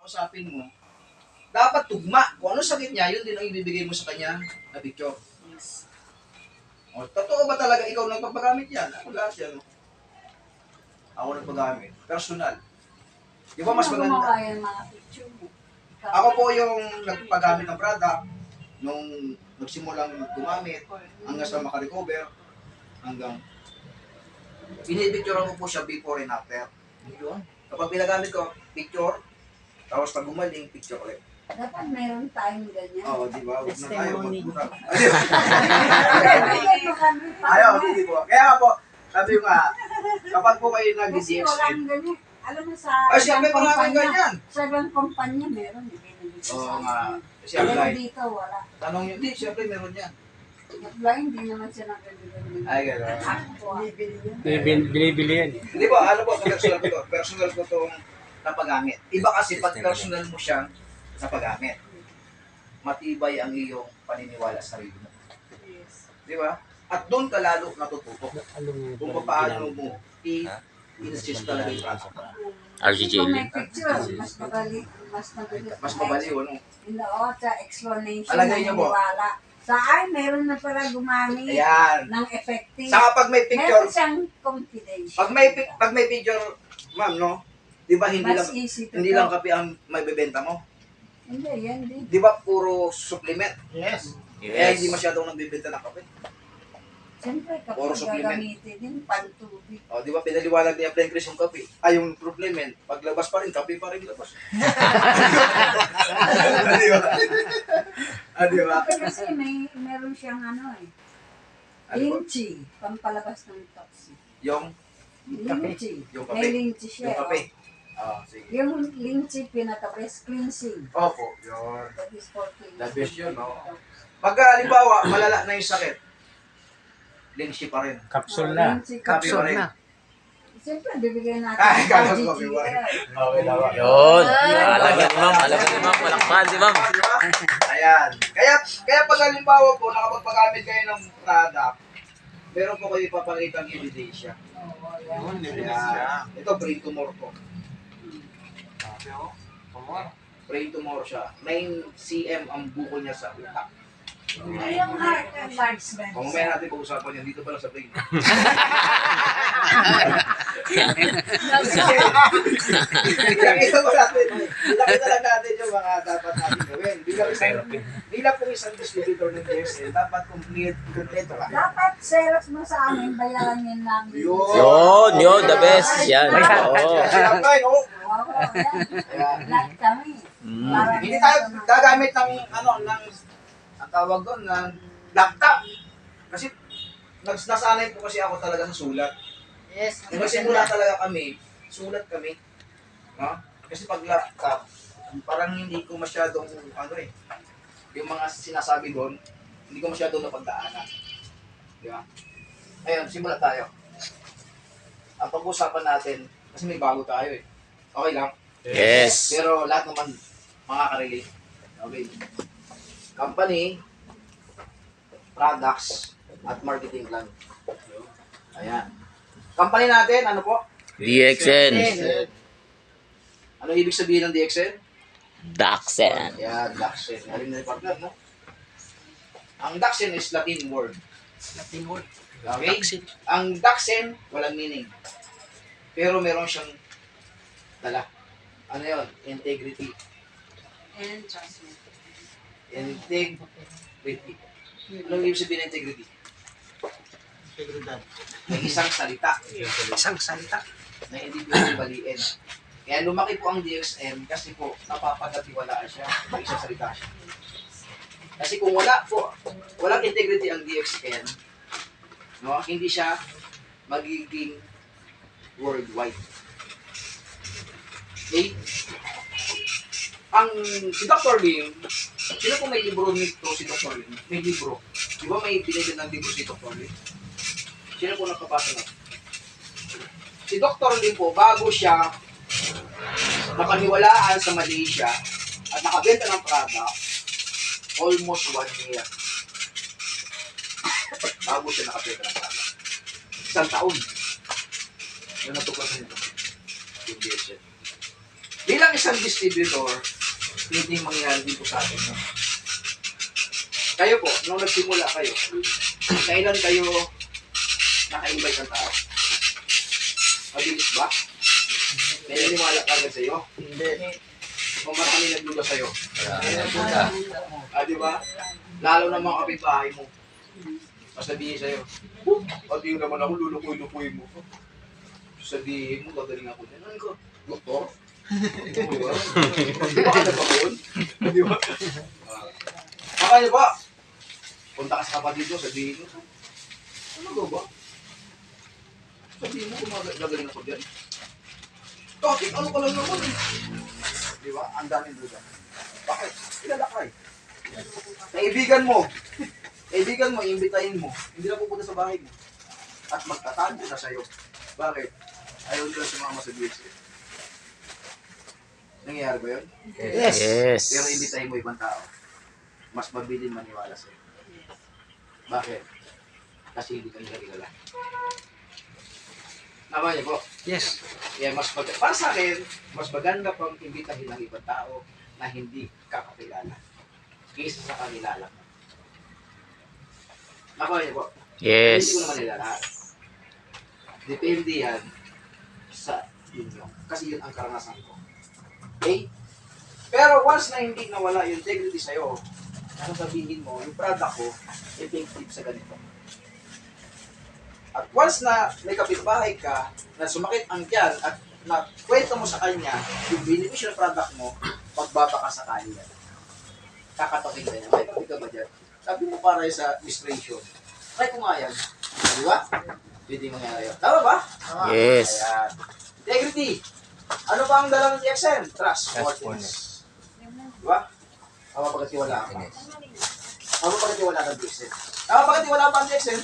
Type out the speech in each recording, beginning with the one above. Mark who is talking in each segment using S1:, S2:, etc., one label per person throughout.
S1: kausapin mo, dapat tugma. Kung ano sakit niya, yun din ang ibibigay mo sa kanya na picture.
S2: Yes.
S1: O, totoo ba talaga ikaw nagpapagamit yan? Ako lahat yan. Ako nagpagamit. Personal. Di ba mas
S2: Sino
S1: maganda?
S2: gumawa yung mga picture mo? Ikaw?
S1: Ako po yung nagpagamit ng product nung nagsimulang gumamit hanggang sa makarecover hanggang pinipicturean ko po siya before and after. Yun. Kapag pinagamit ko, picture, tapos pag gumaling, picture ulit.
S2: Dapat meron tayong ganyan.
S1: Oo, di ba? Huwag na tayo
S3: Testimony.
S1: magbuka.
S2: Bigyan mo kami pa.
S1: Ayaw, hindi po. Kaya nga po, sabi ko nga, kapag po kayo
S2: Kasi
S1: nag-DXN,
S2: walang ganyan. Alam mo sa
S1: ay siyempre maraming ganyan.
S2: sa ibang kumpanya meron.
S1: Oo nga. Kasi
S2: Pero
S1: apply.
S2: dito wala.
S1: Tanong nyo, hindi, siyempre meron yan.
S2: Apply, hindi naman siya nagagawin.
S1: Ay, gano'n.
S2: Ako.
S3: Binibili yan.
S1: Hindi ba, ano po, personal ko itong napagamit. Iba kasi pag personal mo siyang napagamit, matibay ang iyong paniniwala sa sarili mo. Di ba? At doon ka lalo natututo kung paano mo i-insist talaga yung product.
S2: Kung may picture, mas mabalik, mas mabilis.
S1: Mas mabaliw, ano?
S2: In the sa explanation
S1: Alagay
S2: ng
S1: niyo po.
S2: niwala. Sa ay, meron na pala gumamit
S1: Ayan.
S2: ng effective.
S1: Saka pag may picture,
S2: Meron siyang confidential.
S1: pag may picture, ma'am, no? Di ba hindi
S2: Mas
S1: lang,
S2: easy to
S1: hindi lang kape ang may bebenta mo?
S2: Hindi, yan din.
S1: Di ba puro supplement?
S3: Yes.
S1: Kaya hindi masyadong nagbibenta ng kape.
S2: Siyempre,
S1: Puro
S2: kapag
S1: supplement.
S2: gagamitin din, pantubig.
S1: O, di ba pinaliwanag niya Plain Chris yung kape? Ay, yung supplement. Paglabas pa rin, kape pa rin labas. Di ba? Di ba?
S2: Kasi meron siyang ano eh.
S1: Ano ba?
S2: Lynchy, pampalabas ng toxin.
S1: Yung
S2: Lynchy.
S1: Yung
S2: May
S1: kape.
S2: lynchy siya.
S1: Yung kape.
S2: oh.
S1: Sige.
S2: Yung lynchy, pinaka-breast cleansing.
S1: Opo, yun.
S2: That is for cleansing.
S1: The best yun, no? Pag halimbawa, malala na yung sakit, lynchy pa rin.
S3: Kapsul na.
S2: Lynchy,
S1: Kape pa rin.
S2: Siyempre, bibigyan natin
S1: Ay,
S2: ng
S1: kala ko,
S2: GGL.
S1: Okay na ba?
S4: Yun. Alaga ni ma'am. Alaga ni ma'am. Walakpan si ma'am.
S1: Ayan. Kaya pag halimbawa po, nakapagpagamit kayo ng product, meron po kayo ipapakita ng ebidensya.
S2: Oo, yan.
S1: Ayan. Ito, brain tumor po. Brain tumor siya. 9 cm ang buko niya sa utak.
S2: Yung heart enlargement.
S1: Kung mamaya natin pag-usapan yan, dito pala sa brain. Nakita ko natin. Nakita lang natin yung mga dapat natin gawin. Bilang po isang distributor ng DSL, dapat kompleto ka.
S2: Dapat Xerox mo sa amin, bayaran yun namin.
S4: Yun. The best. Yan. Oo.
S1: Sinampay, no?
S2: Oo, yan. Lahat kami. Para
S1: Hindi tayo gagamit ng, ang tawag doon, ng laptop. Kasi, nasanay po kasi ako talaga sa sulat.
S2: Yes.
S1: Nung nagsimula talaga kami, sulat kami. No? Kasi pag laptop, parang hindi ko masyadong, yung mga sinasabi doon, hindi ko masyadong napagdaanan. Di ba? Ayun, simula tayo. Ang pag-usapan natin, kasi may bago tayo eh. Okay lang?
S4: Yes.
S1: Pero lahat naman makaka-relate. Okay. Company, products, at marketing plan. Ayan. Company natin, ano po?
S4: DXN.
S1: Ano ibig sabihin ng DXN?
S4: Daxen.
S1: Ayan, Daxen. Alam na yung partner, no? Ang Daxen is Latin word.
S3: Latin word.
S1: Okay? Ang Daxen, walang meaning. Pero meron siyang dala. Ano yun? Integrity.
S2: And transmit.
S1: Integrity. Anong ibig sabihin ng integrity?
S3: Integridad.
S1: May isang salita
S3: Isang salita.
S1: na hindi pwedeng baliin. Kaya lumaki po ang DXN kasi po napapagkatiwalaan siya. May isang salita siya. Kasi kung walang integrity ang DXN, no, hindi siya magiging worldwide. Okay? Si Dr. Lim, sino po may libro nito si Dr. Lim? May libro. Di ba may binigyan ng libro si Dr. Lim? Sino po nakapasa na? Si Dr. Lim po, bago siya napaniwalaan sa Malaysia at nakabenta ng product, almost 1 year. Bago siya nakabenta ng product. Isang taon. Yung natuklasan nito. Yung DSL. Bilang isang distributor, hindi mangyayari dito sa atin. No? Kayo po, nung nagsimula kayo, kailan kayo naka-invite ng tao? Mabilis ba? May naniwala ka agad sa'yo?
S3: Hindi.
S1: O marami nagduda sa'yo? Di ba? Lalo na mga kapitbahay mo. Sasabihin sa'yo, pati naman ako, lulukoy-lukoy mo. Sasabihin mo, gagaling ako dyan. Ano ko? Doktor? Di ba? Di ba ka ba yun? Di ba? Makanya ba? Punta ka sa kapatid mo, sabihin mo, ano ba? Sabihin mo, gagaling ako dyan. Bakit? Ano ka lang naman eh? Di ba? Ang daming duda. Bakit? Ilalakay. Kaibigan mo, iimbitahin mo. Hindi na pupunta sa bahay mo. At magtatanto na sa'yo. Bakit? Ayaw nila sumama sa BSF. Nangyayari ba yun?
S3: Yes.
S4: Yes.
S1: Pero imbitahin mo ibang tao. Mas mabilin maniwala sa'yo. Bakit? Kasi hindi ka nila kilala. Tama niyo po?
S3: Yes.
S1: Kaya para sa akin, mas maganda pang imbitahin ng ibang tao na hindi kakakilala. Kaysa sa kakilala mo. Tama niyo po? Hindi
S4: Yes.
S1: ko naman nila lahat. Depende yan sa inyo. Kasi yun ang karanasan ko. Okay? Pero once na hindi nawala yung integrity sa'yo, ano sabihin mo, yung product ko, effective sa ganito. At once na may kapitbahay ka, na sumakit ang tiyan at nakwento mo sa kanya yung beneficial product mo, pagbaba ka sa kanya. Kakatokin ka niya. May kapit ka ba dyan? Sabi mo para sa administration. Try ko nga yan. Di ba? Hindi mangyari yun. Tama ba?
S4: Yes.
S1: Ayan. Integrity. Ano ba ang dala ng TXN? Trust. Trustworthiness. Di ba? Mapapagkatiwala ka. Mapapagkatiwala ng TXN. Mapapagkatiwala ba ang TXN?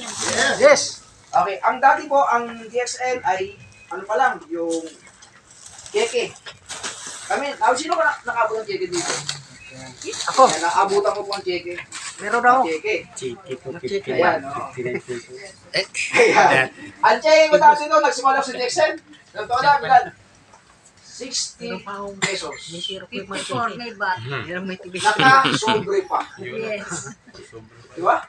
S3: Yes.
S1: Okay, ang dati po, ang DXL ay, ano pa lang, yung keke. Kami, sino ka nakabot ng keke dito?
S3: Ako.
S1: Kaya naabutan ko po ang keke.
S3: Meron ako.
S1: Ang keke.
S3: Chiki po,
S1: Ayan, no?
S3: 59 pesos.
S1: Ayan. Ang keke ko dati doon, nagsimula ko sa DXL. Ganito ka lang, ilan? 60 pesos.
S2: 54 may bat.
S3: Yan ang may tibis.
S1: Naka-sobre pa.
S2: Yes.
S1: Di ba?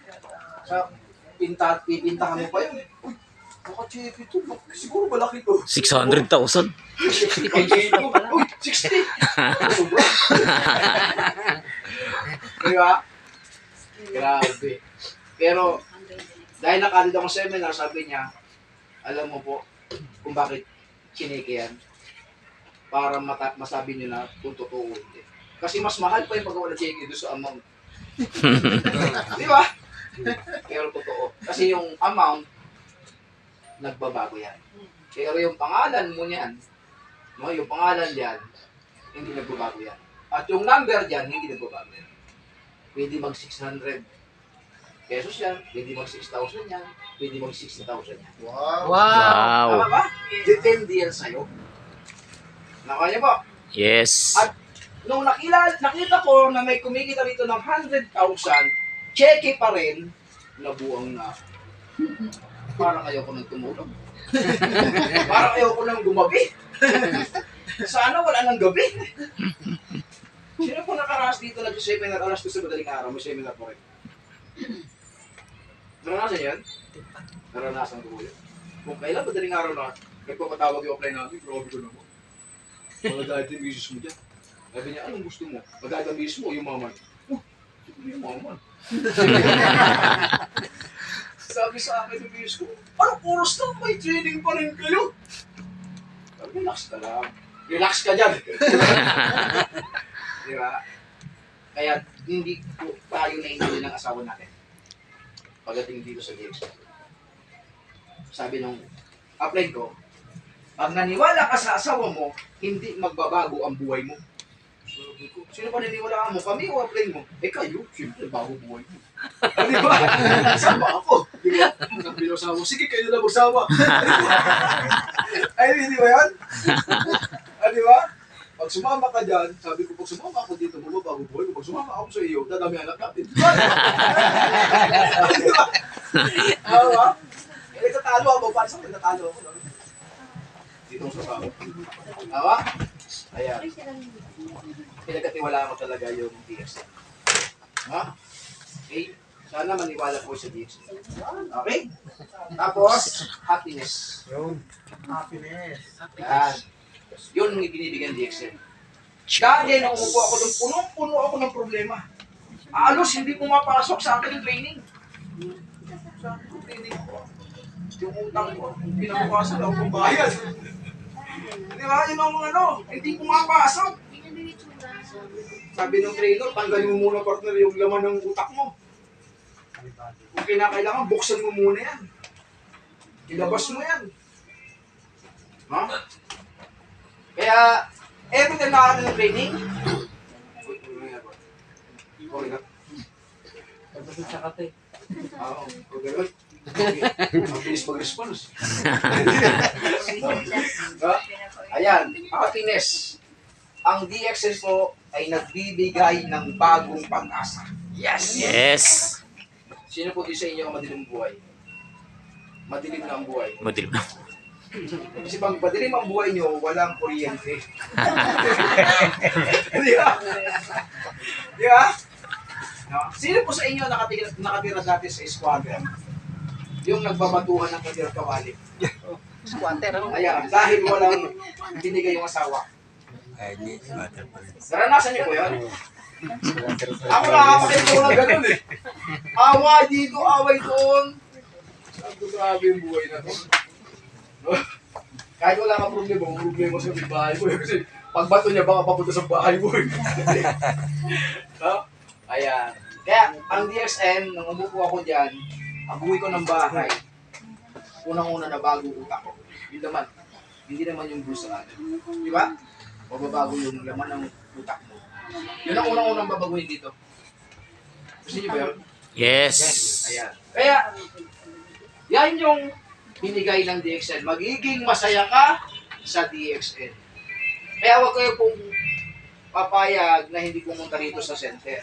S1: Pipintahan mo pa yun. Uy, naka-check ito. Siguro malaki to.
S4: 600,000.
S1: Uy, 60! Sobra. Di ba? Grabe. Pero, dahil nakatid akong seminar, sabi niya, alam mo po, kung bakit chineke yan, para masabi niyo na kung totoo hindi. Kasi mas mahal pa yung paggawa ng cheque doon sa amount. Di ba? Pero totoo. Kasi yung amount, nagbabago yan. Pero yung pangalan mo niyan, no, yung pangalan diyan, hindi nagbabago yan. At yung number diyan, hindi nagbabago yan. Pwede mag 600 pesos yan, pwede mag 6,000 yan, pwede mag 60,000 yan.
S3: Wow.
S1: Tama
S4: Wow.
S1: ba? Depende yan sa'yo. Nakaya po?
S4: Yes.
S1: At nung nakita ko na may kumikita dito ng 100,000, cheque pa rin, nabuang na. Parang ayaw ko nang tumulog. Parang ayaw ko nang gumabi. Sana wala nang gabi. Sino po nakaranas dito nag-seminar alas 2 sa madaling araw? May seminar po rin. Naranasan yan? Naranasan ko yun. Kung kailan madaling araw na, nagpapatawag yung offline namin, grabe ko naman. Magagayad yung misis mo dyan. Sabi niya, anong gusto mo? Magagayad ang misis mo o yung maman? Siguro yung maman. Sabi sa akin yung misis ko, anong oras na may training pa rin kayo? Relax ka lang. Relax ka dyan. Diba? Kaya hindi po tayo nainili ng asawa natin. Pagdating dito sa DX. Sabi nung upline ko, pag naniwala ka sa asawa mo, hindi magbabago ang buhay mo. Sabi ko, sino pa naniwala mo? Kami o upline mo? Eh kayo, siyempre bago buhay mo. Di ba? Sama ako. Di ba? Sabi ng asawa, sige kayo na lang magsawa. Ay, di ba yan? Di ba? Pag sumama ka dyan, sabi ko, pag sumama ako dito, magbabago buhay ko. Pag sumama ako sa iyo, dadami anak natin. Di ba? Di ba? Diba? Eh, natalo ako. Paano sa akin natalo ako? Dito sa tao. Diba? Ayan. Pinagkatiwalaan ko talaga yung DXN. Ha? Okay? Sana maniwala po sa DXN. Okay? Tapos, happiness.
S3: Happiness.
S1: Yan. Yun ang ibinibigyan ng DXN. Dati nung umupo ako doon, punong-puno ako ng problema. Alos, hindi pumapasok sa akin yung training. Sa akin yung training ko. Yung utang ko, pinabukasan ako kung bayad. Di ba? Yun ang mga hindi pumapasok. Sabi ng trainer, tanggalin mo muna partner yung laman ng utak mo. Kung kinakailangan, buksan mo muna yan. Ilabas mo yan. Ha? Kaya, every time nakakita ng training, okay na.
S3: Pagdating sa kate.
S1: Oo, okay na. Mabilis mag-response. Ayan, happiness. Ang DXN po ay nagbibigay ng bagong pag-asa. Yes!
S4: Yes.
S1: Sino po di sa inyo ang madilim buhay? Madilim na ang buhay.
S4: Madilim na.
S1: Kasi pag madilim ang buhay nyo, walang kuryente. Di ba? Di ba? No? Sino po sa inyo nakatira dati sa squatter? Yung nagbabatuhan ng kadir kawali.
S3: Squatter.
S1: Ayan, dahil walang binigay yung asawa. Naranasan niyo po yun? Ako nakakakita ko ng ganun eh. Away dito, away doon. Sabi ko, grabe yung buhay na to. Kahit wala kang problema, ang problema sa bahay mo. Kasi pagbato niya, baka papunta sa bahay mo. No? Ayan. Kaya, ang DXN, nung umupo ako dyan, ang buhay ko ng bahay, unang-una na bago utak ko. Yung laman. Hindi naman yung bulsa natin. Di ba? Mababago yung laman ng utak mo. Yun ang unang-unang babaguhin dito. Gusto niyo ba yun?
S4: Yes.
S1: Ayan. Kaya, yan yung binigay ng DXN. Magiging masaya ka sa DXN. Kaya huwag kayo pong papayag na hindi pumunta rito sa center.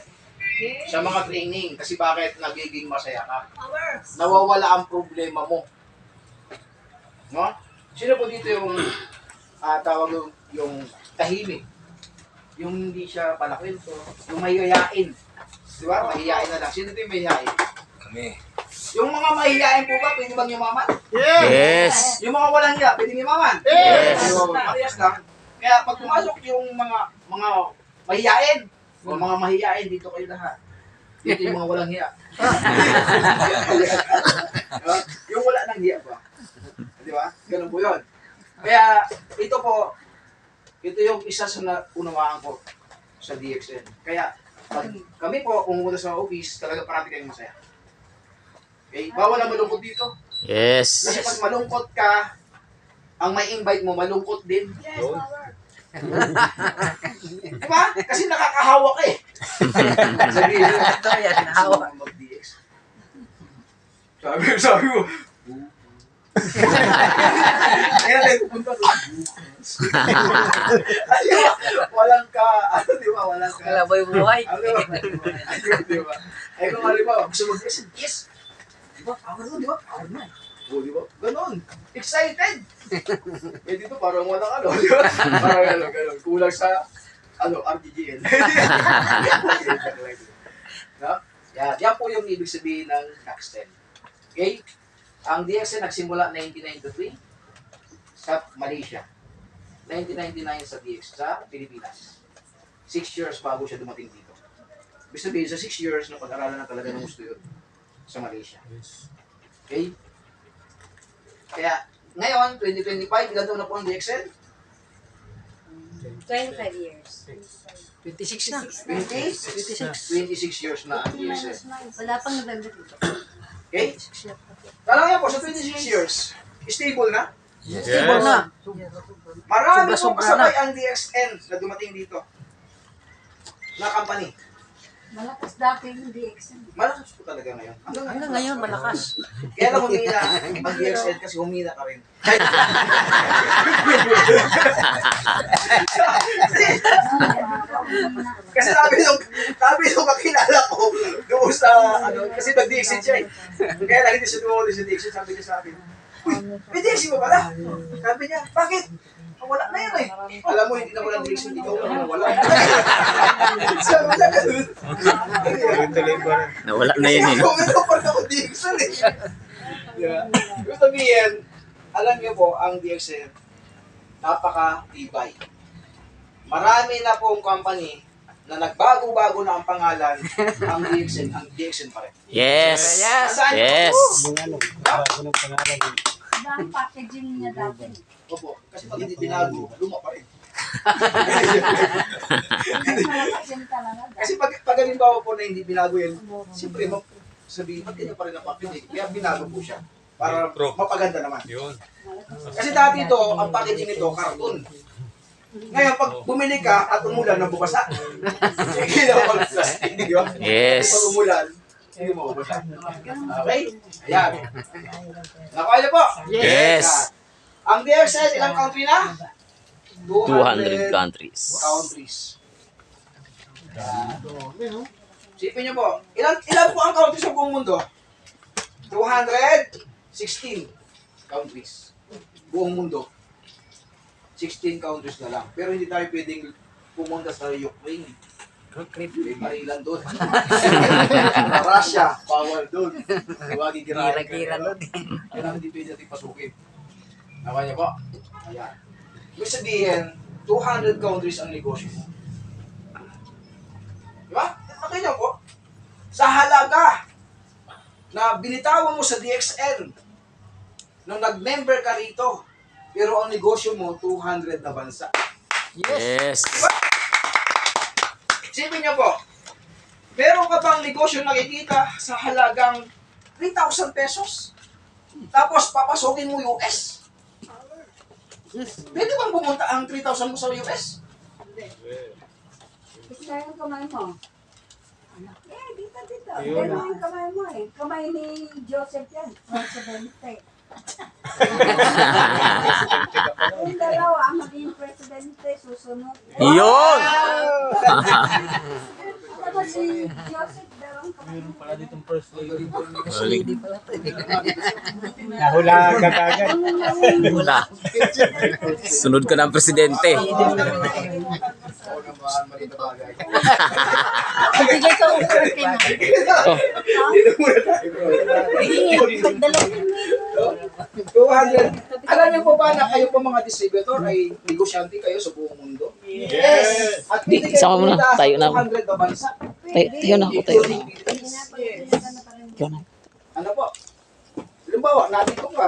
S1: Sa mga training. Kasi bakit nagiging masaya ka? Nawawala ang problema mo. No? Sino po dito yung tawag yung tahimik? Yung hindi siya palakwento. Yung mahihayain. Di ba? Mahihayain na lang. Sino dito yung mahihayain?
S5: Kami.
S1: Yung mga mahihayain po ba, pwede bang yumaman?
S4: Yes.
S1: Yung mga walang hiya, pwede yumaman?
S4: Yes.
S1: Parehas lang. Kaya pag pumasok yung mga mahihain, o mga mahihain, dito kayo lahat. Dito yung mga walang hiya. Yung wala nang hiya ba? Di ba? Ganun po yun. Kaya ito po, ito yung isa sa naunawaan ko sa DXN. Kaya pag kami po, kung pumunta sa office, talaga parati kayong masaya. Okay? Bawal na malungkot dito.
S4: Yes.
S1: Kasi pag malungkot ka, ang may invite mo, malungkot din. Diba? Kasi nakakahawa ka eh. Sabihin mo,
S3: Ito yan, hawa.
S1: mag-DX. Sabi mo, kaya tayo pupunta doon. Walang ka, ano di ba? Walang ka.
S3: Kalaboy buhay.
S1: Ano di ba? Ayun, di ba? Ay kung ano ba, gusto mag-yes, yes. Di ba? Power mo, di ba? Power mo. O, di ba? Ganon. Excited. Eh, dito parang walang ano, di ba? Parang ganon. Kulang sa, RGGN. No? Yan po yung ibig sabihin ng Daxten. Okay? Ang DXN nagsimula 1993 sa Malaysia. 1999 sa DX sa Pilipinas. 6 years bago siya dumating dito. Ibig sabihin, sa 6 years na pag-aralan na talaga ng gusto yun sa Malaysia. Okay? Kaya, ngayon, 2025, ilan taon na po ang DXN?
S2: 25 years.
S3: 26 na.
S1: 26 years na ang DXN.
S2: Wala pang November dito.
S1: Okay? Tanong niya po, sa 26 years, stable na?
S3: Stable na.
S1: Marami pong
S3: Sobra-sobra
S1: kasabay ang DXN na dumating dito. Na company.
S2: Malakas dati yung DXN.
S1: Malakas po talaga ngayon.
S3: Hanggang ngayon, malakas.
S1: Kaya lang humina ang DXN kasi humina ka rin. Kasi sabi nung kakilala ko, doon sa, kasi nag-DXN siya eh. Kaya lang hindi siya doon sa DXN, sabi niya sa akin, uy, may DXN mo pala? Sabi niya, bakit? wala na yan eh. Alam mo, hindi na walang direction, ikaw lang wala. Sabi na ganun.
S4: Nawala na yun eh.
S1: Kaya ako pa ako direction eh. Yeah. Yung sabihin, alam niyo po, ang DXN, napaka-tibay. Marami na pong company na nagbago-bago na ang pangalan, ang DXN pa rin.
S4: Yes.
S1: Nasaan yun?
S4: Yes.
S2: Ang packaging niya dati.
S1: Opo, kasi pag hindi binago, luma pa rin.
S2: Malakas yun talaga.
S1: Kasi pag halimbawa po na hindi binago yan, siyempre, sabihin, ba't ganyan pa rin ang packaging? Kaya binago po siya. Para mapaganda naman.
S5: Yun.
S1: Kasi dati ito, ang packaging nito, karton. Ngayon, pag bumili ka at umulan, nabubasa. Sige na mag-plastic, di ba?
S4: Yes.
S1: Pag umulan, hindi mo mabubasa. Okay? Ayan. Nakuha niyo po?
S4: Yes.
S1: Ang DXN, ilang country na?
S4: 200 countries.
S1: Countries. Sipin niyo po, ilan po ang countries sa buong mundo? 216 countries. Buong mundo. 16 countries na lang. Pero hindi tayo pwedeng pumunta sa Ukraine. May Marilan doon. Russia, bawal doon. Diba, gigirahin ka.
S3: Gira-gira doon.
S1: Kaya hindi pwede natin pasukin. Nakuha niyo po? Ayan. Ibig sabihin, 200 countries ang negosyo mo. Diba? Nakita niyo po? Sa halaga na binitawan mo sa DXN, nung nag-member ka rito, pero ang negosyo mo, 200 na bansa.
S4: Yes.
S1: Isipin niyo po, meron ka bang negosyo nakikita sa halagang 3,000 pesos? Tapos papasokin mo US? Pwede bang pumunta ang 3,000 mo sa US?
S2: Gusto yung kamay mo. Dito. Pero yung kamay mo eh. Kamay ni Joseph yan. Presidente. Yung dalawa, ang maging presidente, susunod.
S4: Yun.
S2: Tapos si Joseph, dalawang kamay mo.
S5: Nahula ka kagad.
S4: Wala. Sunod ka ng presidente.
S3: Bigay ka offer kay mo.
S1: Dito muna tayo, bro. 200. Alam niyo po ba na kayo po mga distributor ay negosyante kayo sa buong mundo? Yes! At hindi kayo
S4: Sama mo na.
S1: pumunta sa
S4: Tayo na ako.
S1: 200 na bansa.
S4: Tayo na ako, tayo na.
S1: Ano po? Halimbawa, nandito ka,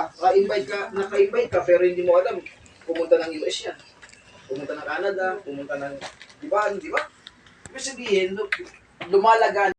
S1: naka-invite ka, pero hindi mo alam, pumunta ng US yan. Pumunta ng Canada, pumunta ng, di ba? Ibig sabihin, lumalagan